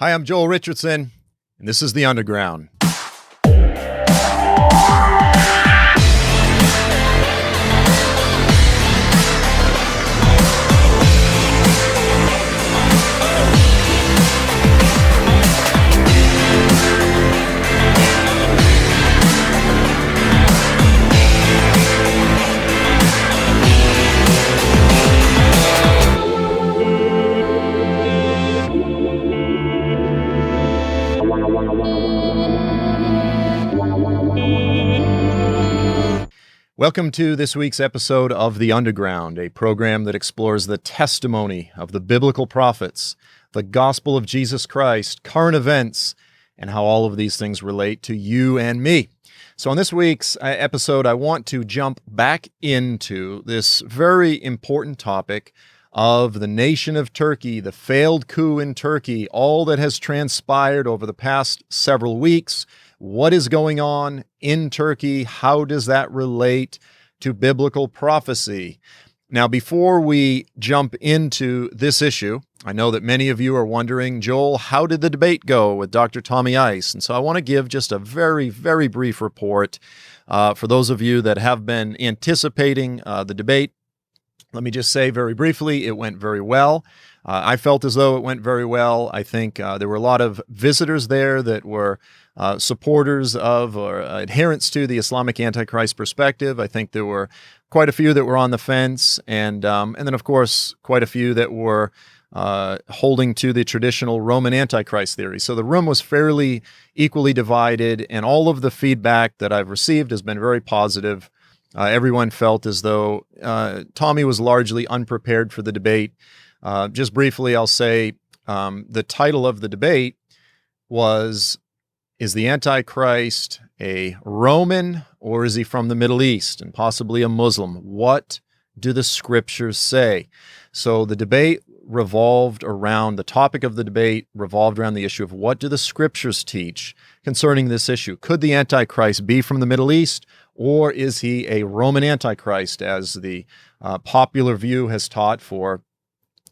Hi, I'm Joel Richardson, and this is The Underground. Welcome to this week's episode of The Underground, a program that explores the testimony of the biblical prophets, the gospel of Jesus Christ, current events, and how all of these things relate to you and me. So on this week's episode, I want to jump back into this very important topic of the nation of Turkey, the failed coup in Turkey, all that has transpired over the past several weeks. What is going on in Turkey? How does that relate to biblical prophecy? Now, before we jump into this issue, I know that many of you are wondering, Joel, how did the debate go with Dr. Tommy Ice? And so I want to give just a very, very brief report for those of you that have been anticipating the debate. Let me just say very briefly, it went very well. I felt as though it went very well. I think there were a lot of visitors there that were supporters of or adherents to the Islamic Antichrist perspective. I think there were quite a few that were on the fence, and then, of course, quite a few that were holding to the traditional Roman Antichrist theory. So the room was fairly equally divided, and all of the feedback that I've received has been very positive. Everyone felt as though Tommy was largely unprepared for the debate. Just briefly, I'll say the title of the debate was, is the Antichrist a Roman or is he from the Middle East and possibly a Muslim? What do the scriptures say? So the debate the topic of the debate revolved around the issue of what do the scriptures teach concerning this issue? Could the Antichrist be from the Middle East, or is he a Roman Antichrist, as the popular view has taught for,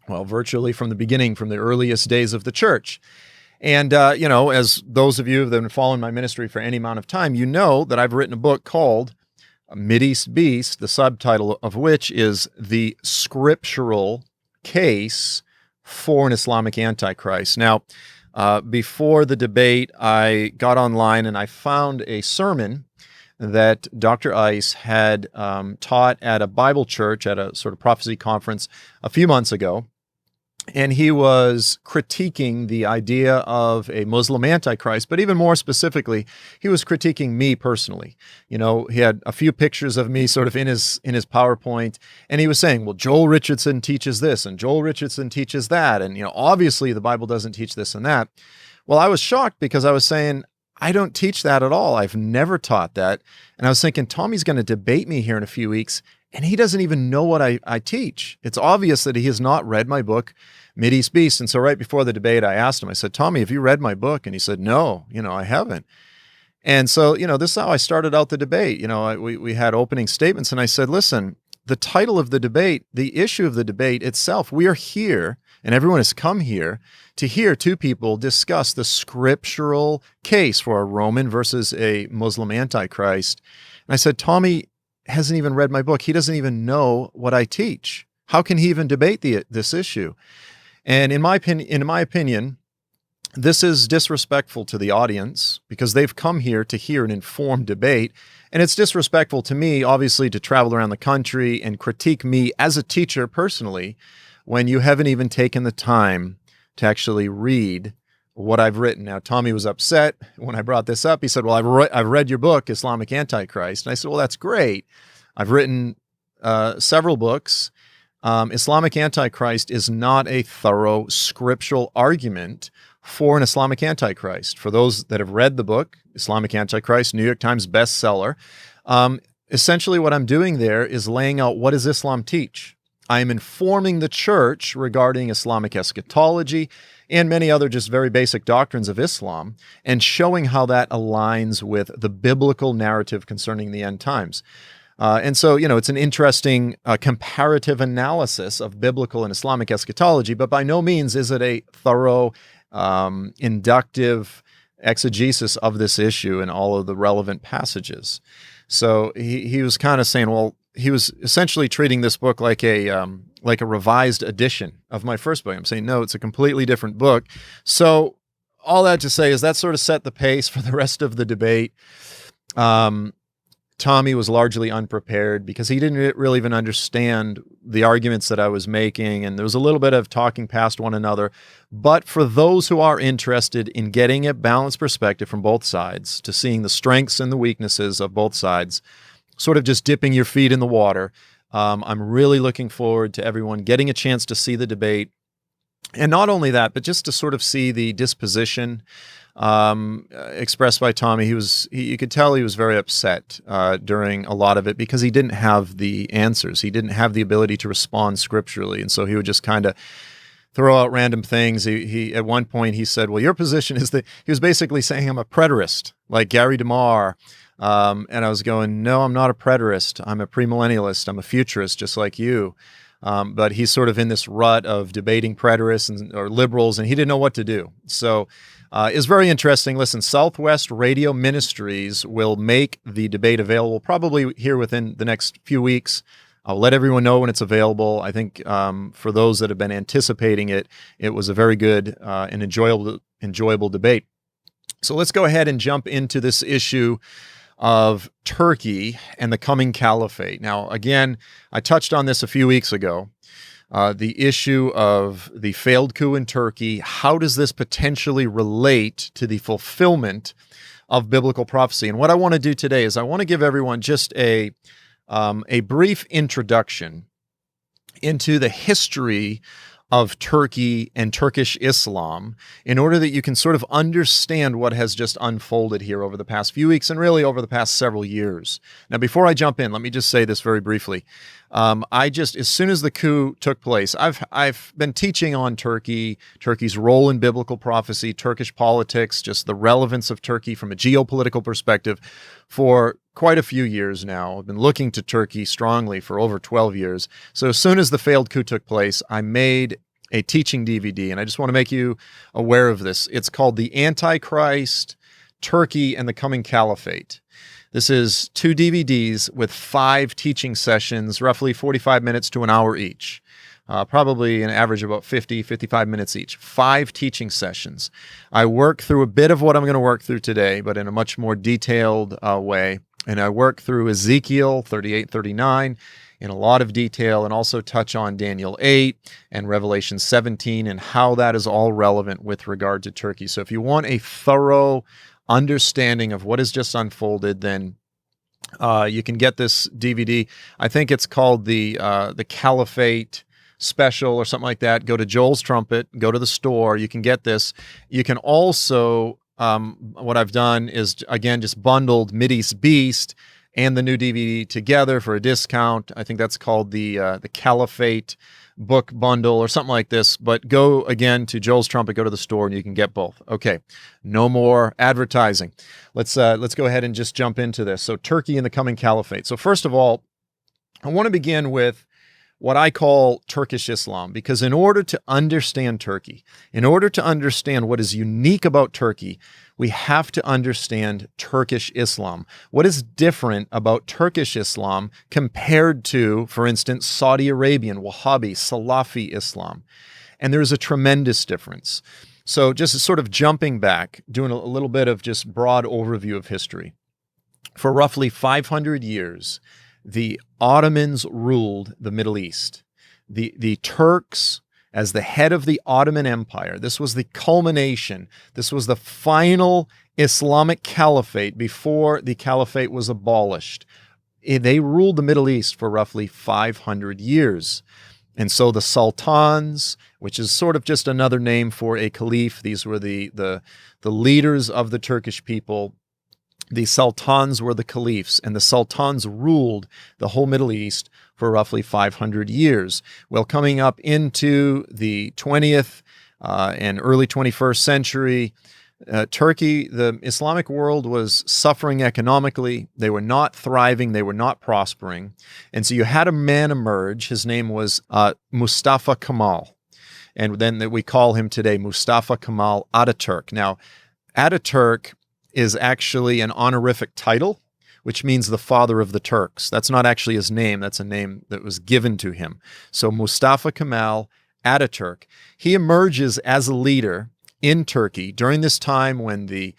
well, virtually from the beginning, from the earliest days of the church? And, as those of you that have been following my ministry for any amount of time, you know that I've written a book called Mideast Beast, the subtitle of which is The Scriptural Case for an Islamic Antichrist. Now, before the debate, I got online and I found a sermon that Dr. Ice had taught at a Bible church at a sort of prophecy conference a few months ago. And he was critiquing the idea of a Muslim Antichrist, but even more specifically, he was critiquing me personally. You know, he had a few pictures of me sort of in his PowerPoint, and he was saying, well, Joel Richardson teaches this, and Joel Richardson teaches that, and, obviously the Bible doesn't teach this and that. Well, I was shocked because I was saying, I don't teach that at all. I've never taught that. And I was thinking, Tommy's going to debate me here in a few weeks, and he doesn't even know what I teach. It's obvious that he has not read my book, Mideast Beast. And so right before the debate, I asked him, I said, Tommy, have you read my book? And he said, no, I haven't. And so, this is how I started out the debate. We had opening statements, and I said, listen, the title of the debate, the issue of the debate itself, we are here, and everyone has come here to hear two people discuss the scriptural case for a Roman versus a Muslim Antichrist. And I said, Tommy hasn't even read my book. He doesn't even know what I teach. How can he even debate this issue? And in my opinion, this is disrespectful to the audience because they've come here to hear an informed debate. And it's disrespectful to me, obviously, to travel around the country and critique me as a teacher personally when you haven't even taken the time to actually read what I've written. Now, Tommy was upset when I brought this up. He said, well, I've read your book, Islamic Antichrist. And I said, well, that's great. I've written several books. Islamic Antichrist is not a thorough scriptural argument for an Islamic Antichrist. For those that have read the book, Islamic Antichrist, New York Times bestseller, essentially what I'm doing there is laying out what does Islam teach. I am informing the church regarding Islamic eschatology and many other just very basic doctrines of Islam and showing how that aligns with the biblical narrative concerning the end times. And so, it's an interesting comparative analysis of biblical and Islamic eschatology, but by no means is it a thorough inductive exegesis of this issue and all of the relevant passages. So he was kind of saying, well, he was essentially treating this book like a revised edition of my first book. I'm saying, no, it's a completely different book. So all that to say is that sort of set the pace for the rest of the debate. Tommy was largely unprepared because he didn't really even understand the arguments that I was making, and there was a little bit of talking past one another. But for those who are interested in getting a balanced perspective from both sides, to seeing the strengths and the weaknesses of both sides, sort of just dipping your feet in the water, I'm really looking forward to everyone getting a chance to see the debate. And not only that, but just to sort of see the disposition expressed by Tommy. You could tell he was very upset during a lot of it because he didn't have the answers. He didn't have the ability to respond scripturally. And so he would just kind of throw out random things. He at one point he said, well, your position is that he was basically saying I'm a preterist, like Gary DeMar. And I was going, no, I'm not a preterist. I'm a premillennialist. I'm a futurist, just like you. But he's sort of in this rut of debating preterists or liberals, and he didn't know what to do. So it's very interesting. Listen, Southwest Radio Ministries will make the debate available probably here within the next few weeks. I'll let everyone know when it's available. I think for those that have been anticipating it, it was a very good and enjoyable debate. So let's go ahead and jump into this issue of Turkey and the coming caliphate. Now, again, I touched on this a few weeks ago. The issue of the failed coup in Turkey. How does this potentially relate to the fulfillment of biblical prophecy? And what I want to do today is I want to give everyone just a brief introduction into the history of Turkey and Turkish Islam in order that you can sort of understand what has just unfolded here over the past few weeks and really over the past several years. Now, before I jump in, let me just say this very briefly. As soon as the coup took place, I've been teaching on Turkey, Turkey's role in biblical prophecy, Turkish politics, just the relevance of Turkey from a geopolitical perspective for quite a few years now. I've been looking to Turkey strongly for over 12 years. So as soon as the failed coup took place, I made a teaching DVD, and I just want to make you aware of this. It's called The Antichrist, Turkey, and the Coming Caliphate. This is 2 DVDs with 5 teaching sessions, roughly 45 minutes to an hour each. Probably an average of about 55 minutes each. 5 teaching sessions. I work through a bit of what I'm going to work through today, but in a much more detailed way. And I work through Ezekiel 38, 39 in a lot of detail, and also touch on Daniel 8 and Revelation 17 and how that is all relevant with regard to Turkey. So if you want a thorough understanding of what has just unfolded, then you can get this DVD. I think it's called the Caliphate Special or something like that. Go to Joel's Trumpet, go to the store. You can get this. You can also, what I've done is, again, just bundled Mideast Beast and the new DVD together for a discount. I think that's called the Caliphate book bundle or something like this. But go again to Joel's Trumpet, go to the store, and you can get both. Okay, no more advertising. Let's go ahead and just jump into this. So Turkey and the coming caliphate. So first of all, I want to begin with what I call Turkish Islam, because in order to understand Turkey, in order to understand what is unique about Turkey, we have to understand Turkish Islam. What is different about Turkish Islam compared to, for instance, Saudi Arabian, Wahhabi, Salafi Islam? And there's a tremendous difference. So just sort of jumping back, doing a little bit of just broad overview of history. For roughly 500 years, the Ottomans ruled the Middle East. The Turks, as the head of the Ottoman Empire, this was the culmination. This was the final Islamic caliphate before the caliphate was abolished. They ruled the Middle East for roughly 500 years. And so the sultans, which is sort of just another name for a caliph, these were the leaders of the Turkish people. The sultans were the caliphs, and the sultans ruled the whole Middle East for roughly 500 years. Well, coming up into the 20th and early 21st century, Turkey, the Islamic world, was suffering economically. They were not thriving. They were not prospering. And so you had a man emerge. His name was Mustafa Kemal. and then that we call him today Mustafa Kemal Ataturk. Now, Ataturk is actually an honorific title, which means the father of the Turks. That's not actually his name. That's a name that was given to him. So Mustafa Kemal Ataturk, he emerges as a leader in Turkey during this time when the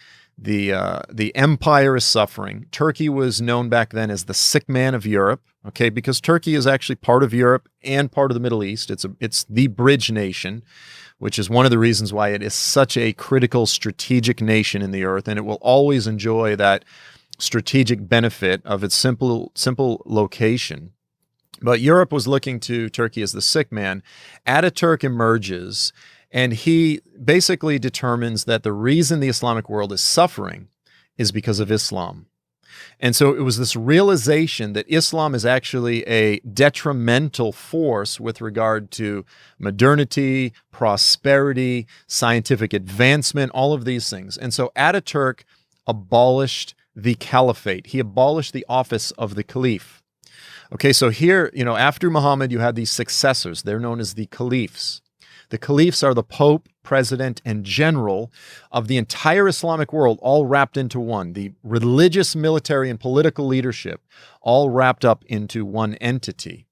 empire is suffering. Turkey was known back then as the sick man of Europe, okay, because Turkey is actually part of Europe and part of the Middle East. It's the bridge nation, which is one of the reasons why it is such a critical strategic nation in the earth, and it will always enjoy that strategic benefit of its simple location. But Europe was looking to Turkey as the sick man. Ataturk emerges, and he basically determines that the reason the Islamic world is suffering is because of Islam. And so it was this realization that Islam is actually a detrimental force with regard to modernity, prosperity, scientific advancement, all of these things. And so Ataturk abolished the caliphate. He abolished the office of the caliph. Okay, so here, after Muhammad, you had these successors. They're known as the caliphs. The caliphs are the pope, president, and general of the entire Islamic world, all wrapped into one. The religious, military, and political leadership, all wrapped up into one entity.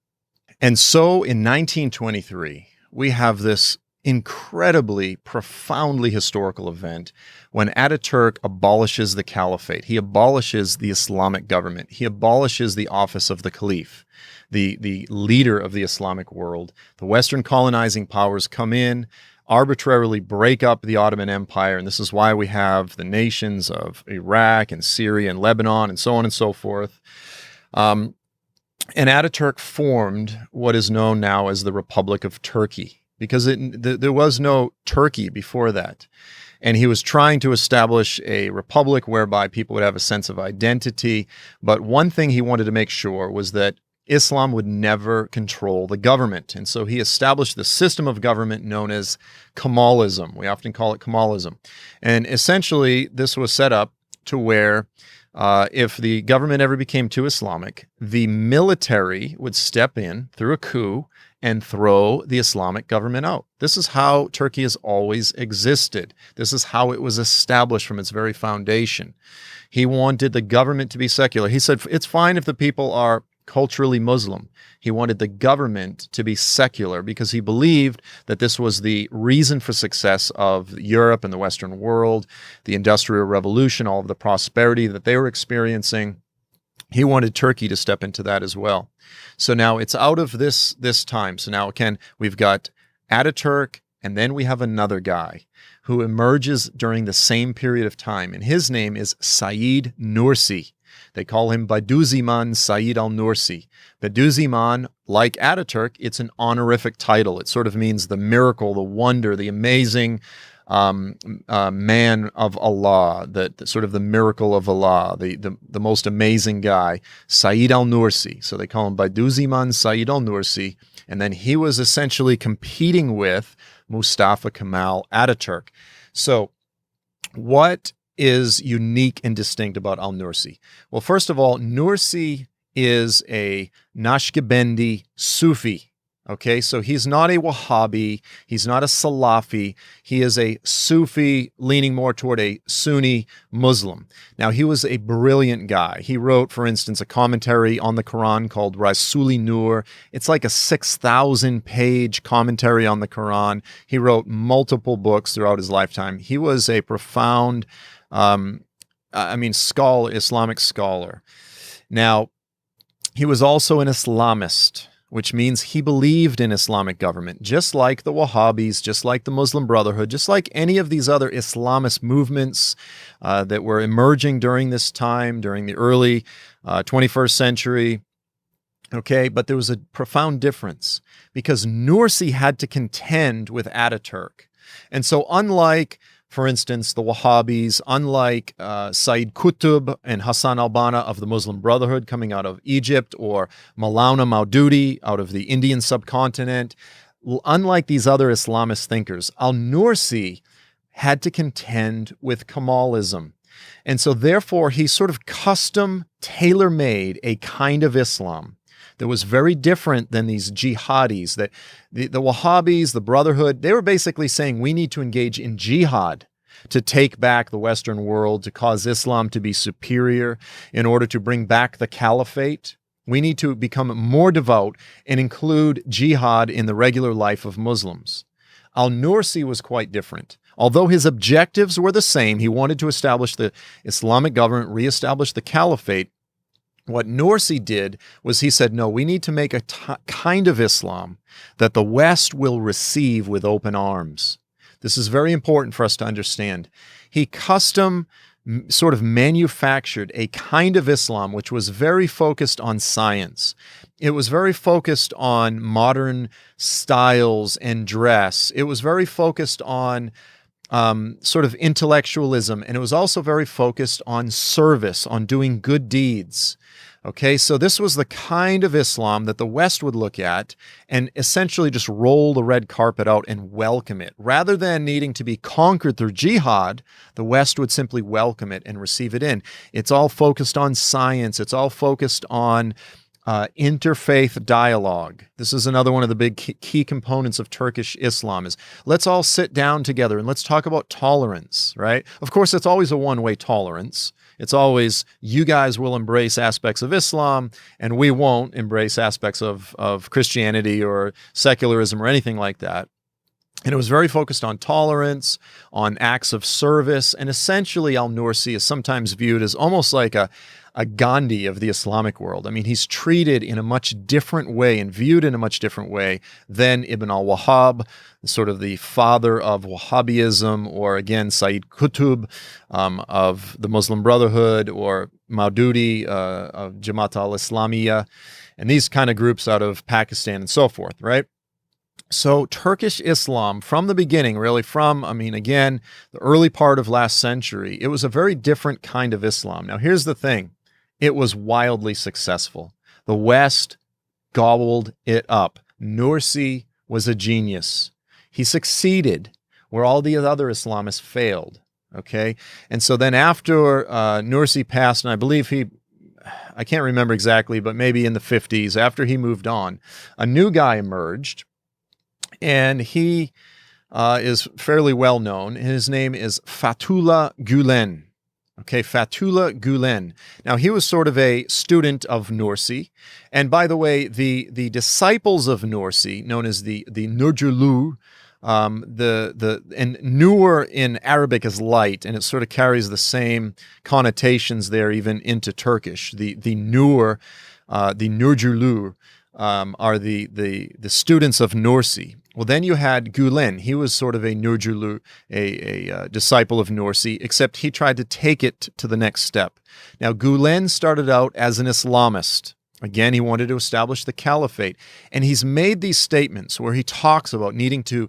And so in 1923, we have this incredibly, profoundly historical event when Ataturk abolishes the caliphate. He abolishes the Islamic government. He abolishes the office of the caliph, the leader of the Islamic world. The Western colonizing powers come in, arbitrarily break up the Ottoman Empire, and this is why we have the nations of Iraq and Syria and Lebanon and so on and so forth. And Ataturk formed what is known now as the Republic of Turkey, because there was no Turkey before that. And he was trying to establish a republic whereby people would have a sense of identity. But one thing he wanted to make sure was that Islam would never control the government. And so he established the system of government known as Kemalism. We often call it Kemalism. And essentially, this was set up to where if the government ever became too Islamic, the military would step in through a coup and throw the Islamic government out. This is how Turkey has always existed. This is how it was established from its very foundation. He wanted the government to be secular. He said, it's fine if the people are culturally Muslim. He wanted the government to be secular because he believed that this was the reason for success of Europe and the Western world, the Industrial Revolution, all of the prosperity that they were experiencing. He wanted Turkey to step into that as well. So now it's out of this time. So now, again, we've got Ataturk, and then we have another guy who emerges during the same period of time, and his name is Said Nursi. They call him Bediüzzaman Said al-Nursi. Bediüzzaman, like Ataturk, it's an honorific title. It sort of means the miracle, the wonder, the amazing man of Allah, the sort of the miracle of Allah, the most amazing guy, Said al-Nursi. So they call him Bediüzzaman Said al-Nursi. And then he was essentially competing with Mustafa Kemal Ataturk. So what is unique and distinct about al-Nursi? Well, first of all, Nursi is a Naqshbandi Sufi. Okay, so he's not a Wahhabi, he's not a Salafi, he is a Sufi leaning more toward a Sunni Muslim. Now, he was a brilliant guy. He wrote, for instance, a commentary on the Quran called Rasuli Nur. It's like a 6,000-page commentary on the Quran. He wrote multiple books throughout his lifetime. He was a profound, Islamic scholar. Now, he was also an Islamist, which means he believed in Islamic government, just like the Wahhabis, just like the Muslim Brotherhood, just like any of these other Islamist movements that were emerging during this time, during the early 21st century. Okay, but there was a profound difference because Nursi had to contend with Ataturk. And so unlike, for instance, the Wahhabis, unlike Sayyid Qutb and Hassan al-Banna of the Muslim Brotherhood coming out of Egypt, or Maulana Maududi out of the Indian subcontinent, unlike these other Islamist thinkers, al-Nursi had to contend with Kemalism. And so therefore, he sort of custom tailor-made a kind of Islam that was very different than these jihadis. That the Wahhabis, the Brotherhood, they were basically saying we need to engage in jihad to take back the Western world, to cause Islam to be superior, in order to bring back the caliphate. We need to become more devout and include jihad in the regular life of Muslims. Al-Nursi was quite different. Although his objectives were the same, he wanted to establish the Islamic government, reestablish the caliphate. What Nursi did was he said, no, we need to make a kind of Islam that the West will receive with open arms. This is very important for us to understand. He custom sort of manufactured a kind of Islam which was very focused on science. It was very focused on modern styles and dress. It was very focused on sort of intellectualism, and it was also very focused on service, on doing good deeds. Okay, so this was the kind of Islam that the West would look at and essentially just roll the red carpet out and welcome it. Rather than needing to be conquered through jihad, the West would simply welcome it and receive it in. It's all focused on science. It's all focused on interfaith dialogue. This is another one of the big key components of Turkish Islam is let's all sit down together and let's talk about tolerance, right? Of course, it's always a one-way tolerance. It's always you guys will embrace aspects of Islam and we won't embrace aspects of Christianity or secularism or anything like that. And it was very focused on tolerance, on acts of service, and essentially al-Nursi is sometimes viewed as almost like a Gandhi of the Islamic world. I mean, he's treated in a much different way and viewed in a much different way than Ibn al-Wahhab, sort of the father of Wahhabism, or again, Sayyid Qutb of the Muslim Brotherhood, or Maududi of Jamaat al-Islamiyya, and these kind of groups out of Pakistan and so forth, right? So Turkish Islam, from the beginning, really again, the early part of last century, it was a very different kind of Islam. Now, here's the thing. It was wildly successful. The West gobbled it up. Nursi was a genius. He succeeded where all the other Islamists failed, okay? And so then after Nursi passed, and I believe I can't remember exactly, but maybe in the 50s, after he moved on, a new guy emerged, and he is fairly well known. His name is Fethullah Gulen. Okay, Fethullah Gulen. Now, he was sort of a student of Nursi. And by the way, the disciples of Nursi, known as the Nurjulu, and Nur in Arabic is light, and it sort of carries the same connotations there even into Turkish. The Nur, the Nurjulu, are the students of Nursi. Well, then you had Gulen. He was sort of a Nurjulu, a disciple of Nursi, except he tried to take it to the next step. Now, Gulen started out as an Islamist. Again, he wanted to establish the caliphate. And he's made these statements where he talks about needing to,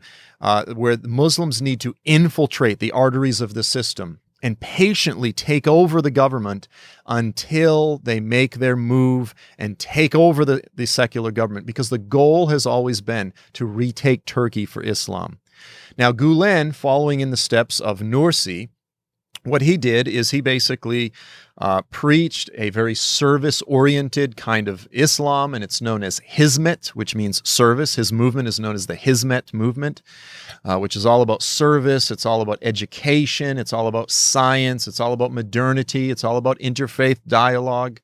where Muslims need to infiltrate the arteries of the system and patiently take over the government until they make their move and take over the secular government, because the goal has always been to retake Turkey for Islam. Now, Gulen, following in the steps of Nursi, what he did is he basically preached a very service-oriented kind of Islam, and it's known as Hizmet, which means service. His movement is known as the Hizmet movement, which is all about service. It's all about education. It's all about science. It's all about modernity. It's all about interfaith dialogue.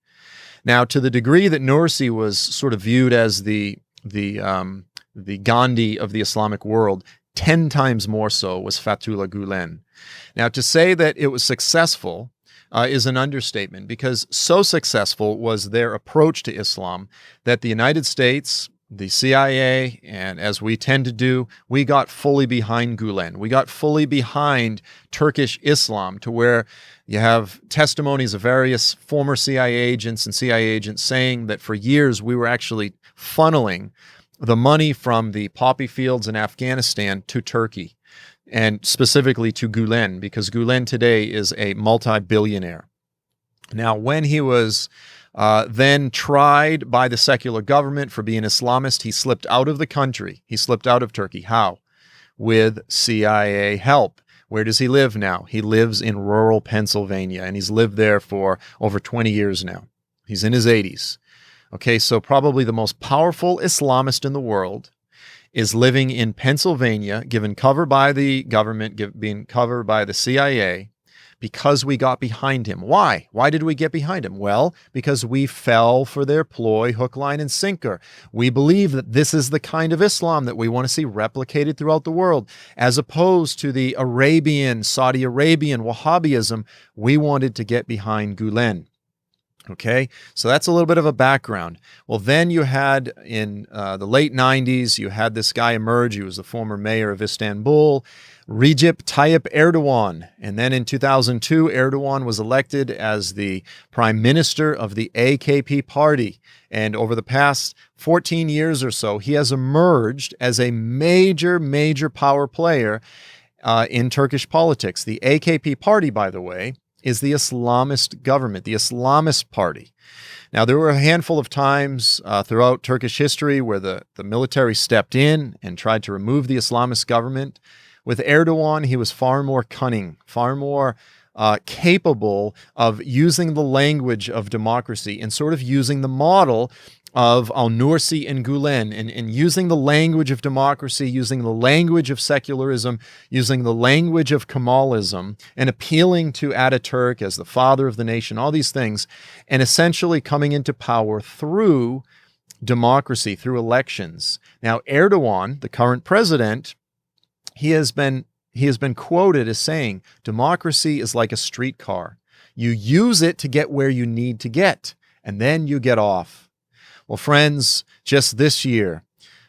Now, to the degree that Nursi was sort of viewed as the Gandhi of the Islamic world, 10 times more so was Fethullah Gulen. Now, to say that it was successful is an understatement, because so successful was their approach to Islam that the United States, the CIA, and as we tend to do, we got fully behind Gulen. We got fully behind Turkish Islam, to where you have testimonies of various former CIA agents and CIA agents saying that for years we were actually funneling the money from the poppy fields in Afghanistan to Turkey, and specifically to Gulen, because Gulen today is a multi-billionaire. Now, when he was then tried by the secular government for being Islamist, he slipped out of the country. He slipped out of Turkey. How? With CIA help. Where does he live now? He lives in rural Pennsylvania, and he's lived there for over 20 years now. He's in his 80s. Okay, so probably the most powerful Islamist in the world is living in Pennsylvania, given cover by the government, being covered by the CIA, because we got behind him. Why? Why did we get behind him? Well, because we fell for their ploy, hook, line, and sinker. We believe that this is the kind of Islam that we want to see replicated throughout the world. As opposed to the Arabian, Saudi Arabian Wahhabism, we wanted to get behind Gulen. Okay, so that's a little bit of a background. Well, then you had in the late 90s, you had this guy emerge. He was the former mayor of Istanbul, Recep Tayyip Erdogan. And then in 2002, Erdogan was elected as the prime minister of the AKP party. And over the past 14 years or so, he has emerged as a major, major power player in Turkish politics. The AKP party, by the way, is the Islamist government, the Islamist party. Now, there were a handful of times throughout Turkish history where the military stepped in and tried to remove the Islamist government. With Erdogan, he was far more cunning, far more capable of using the language of democracy and sort of using the model of al-Nursi and Gulen, and using the language of democracy, using the language of secularism, using the language of Kemalism, and appealing to Ataturk as the father of the nation, all these things, and essentially coming into power through democracy, through elections. Now, Erdogan, the current president, he has been quoted as saying, democracy is like a streetcar. You use it to get where you need to get, and then you get off. Well, friends, just this year,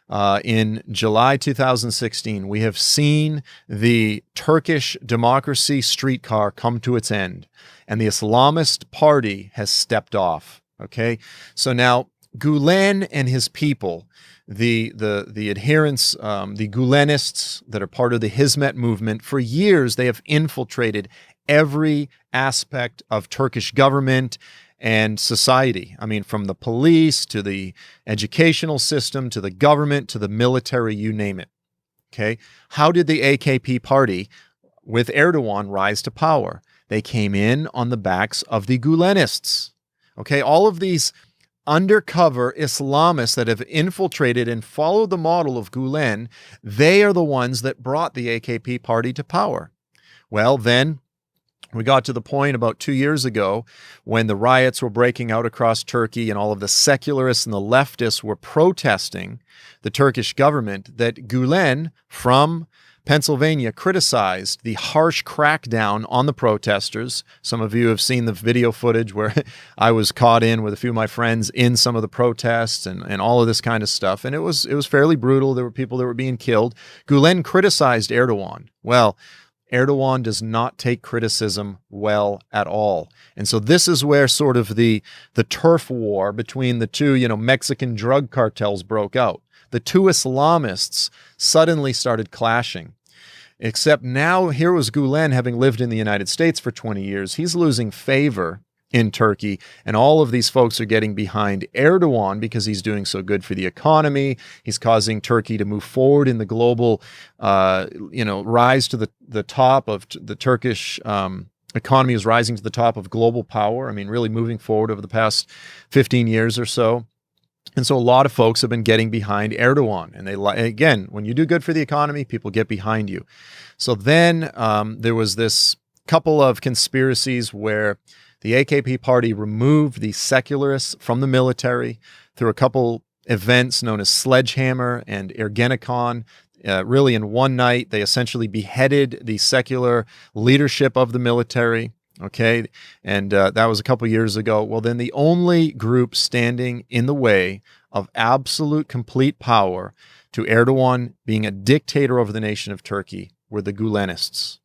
in July 2016, we have seen the Turkish democracy streetcar come to its end, and the Islamist party has stepped off. Okay, so now Gulen and his people, the adherents, the Gulenists that are part of the Hizmet movement, for years they have infiltrated every aspect of Turkish government and society. I mean, from the police to the educational system to the government to the military, you name it. Okay, how did the AKP party with Erdogan rise to power? They came in on the backs of the Gulenists. Okay, all of these undercover Islamists that have infiltrated and followed the model of Gulen, they are the ones that brought the AKP party to power. Well, then we got to the point about 2 years ago when the riots were breaking out across Turkey and all of the secularists and the leftists were protesting the Turkish government, that Gulen from Pennsylvania criticized the harsh crackdown on the protesters. Some of you have seen the video footage where I was caught in with a few of my friends in some of the protests and all of this kind of stuff. And it was fairly brutal. There were people that were being killed. Gulen criticized Erdogan. Well, Erdogan does not take criticism well at all. And so this is where sort of the turf war between the two, Mexican drug cartels broke out. The two Islamists suddenly started clashing. Except now, here was Gulen, having lived in the United States for 20 years. He's losing favor in Turkey, and all of these folks are getting behind Erdogan because he's doing so good for the economy. He's causing Turkey to move forward in the global, rise to the top of the Turkish economy is rising to the top of global power. I mean, really moving forward over the past 15 years or so. And so a lot of folks have been getting behind Erdogan. And again, when you do good for the economy, people get behind you. So then there was this couple of conspiracies where the AKP party removed the secularists from the military through a couple events known as Sledgehammer and Ergenekon. Really, in one night, they essentially beheaded the secular leadership of the military. Okay, and that was a couple years ago. Well, then the only group standing in the way of absolute complete power to Erdogan being a dictator over the nation of Turkey were the Gulenists.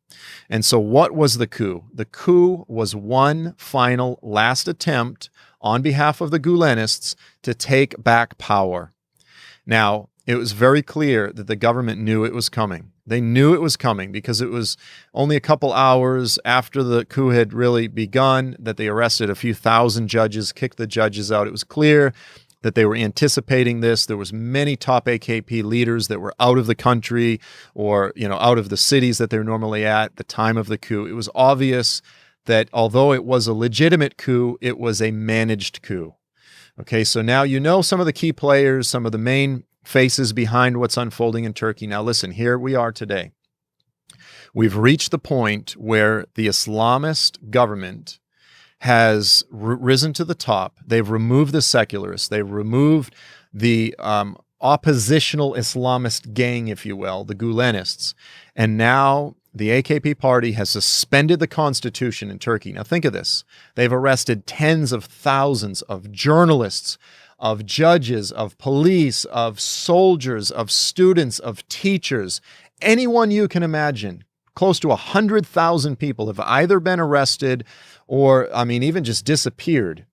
And so what was the coup? The coup was one final last attempt on behalf of the Gulenists to take back power. Now, it was very clear that the government knew it was coming. They knew it was coming because it was only a couple hours after the coup had really begun that they arrested a few thousand judges, kicked the judges out. It was clear that they were anticipating this. There was many top AKP leaders that were out of the country or, out of the cities that they're normally at the time of the coup. It was obvious that although it was a legitimate coup, it was a managed coup. Okay, so now you know some of the key players, some of the main faces behind what's unfolding in Turkey. Now listen, here we are today. We've reached the point where the Islamist government has risen to the top. They've removed the secularists. They've removed the oppositional Islamist gang, if you will, the Gulenists. And now the AKP party has suspended the constitution in Turkey. Now think of this. They've arrested tens of thousands of journalists, of judges, of police, of soldiers, of students, of teachers, anyone you can imagine. Close to 100,000 people have either been arrested or, even just disappeared.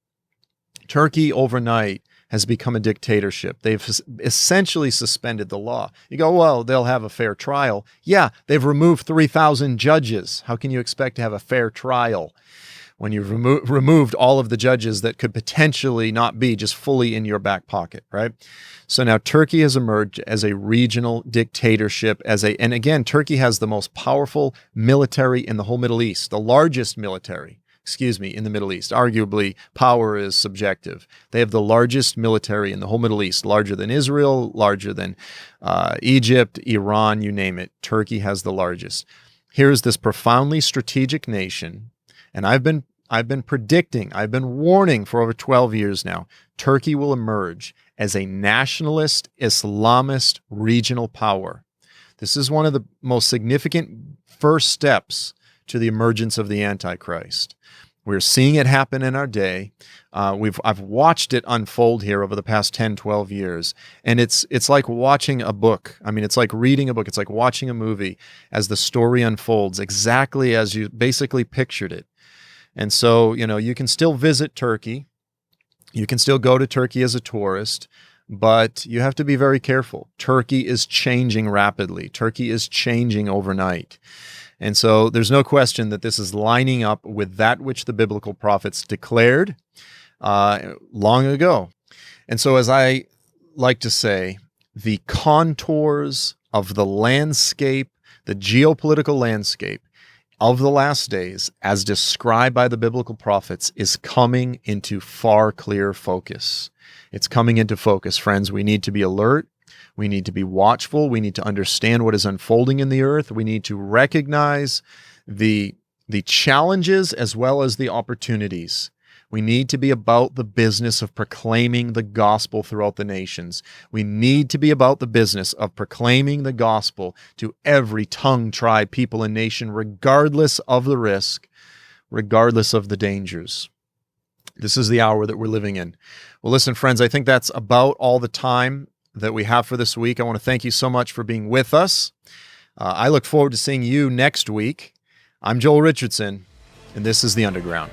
Turkey overnight has become a dictatorship. They've essentially suspended the law. You go, well, they'll have a fair trial. Yeah, they've removed 3,000 judges. How can you expect to have a fair trial when you've removed all of the judges that could potentially not be just fully in your back pocket, right? So now Turkey has emerged as a regional dictatorship, and again, Turkey has the most powerful military in the whole Middle East, the largest military, in the Middle East. Arguably, power is subjective. They have the largest military in the whole Middle East, larger than Israel, larger than Egypt, Iran, you name it. Turkey has the largest. Here's this profoundly strategic nation, and I've been predicting, I've been warning for over 12 years now, Turkey will emerge as a nationalist, Islamist regional power. This is one of the most significant first steps to the emergence of the Antichrist. We're seeing it happen in our day. I've watched it unfold here over the past 10, 12 years. And it's like watching a book. It's like reading a book. It's like watching a movie as the story unfolds exactly as you basically pictured it. And so, you can still visit Turkey. You can still go to Turkey as a tourist, but you have to be very careful. Turkey is changing rapidly. Turkey is changing overnight. And so there's no question that this is lining up with that which the biblical prophets declared long ago. And so, as I like to say, the contours of the landscape, the geopolitical landscape of the last days, as described by the biblical prophets, is coming into far clearer focus. It's coming into focus, friends. We need to be alert. We need to be watchful. We need to understand what is unfolding in the earth. We need to recognize the challenges as well as the opportunities. We need to be about the business of proclaiming the gospel throughout the nations. We need to be about the business of proclaiming the gospel to every tongue, tribe, people, and nation, regardless of the risk, regardless of the dangers. This is the hour that we're living in. Well, listen, friends, I think that's about all the time that we have for this week. I want to thank you so much for being with us. I look forward to seeing you next week. I'm Joel Richardson, and this is The Underground.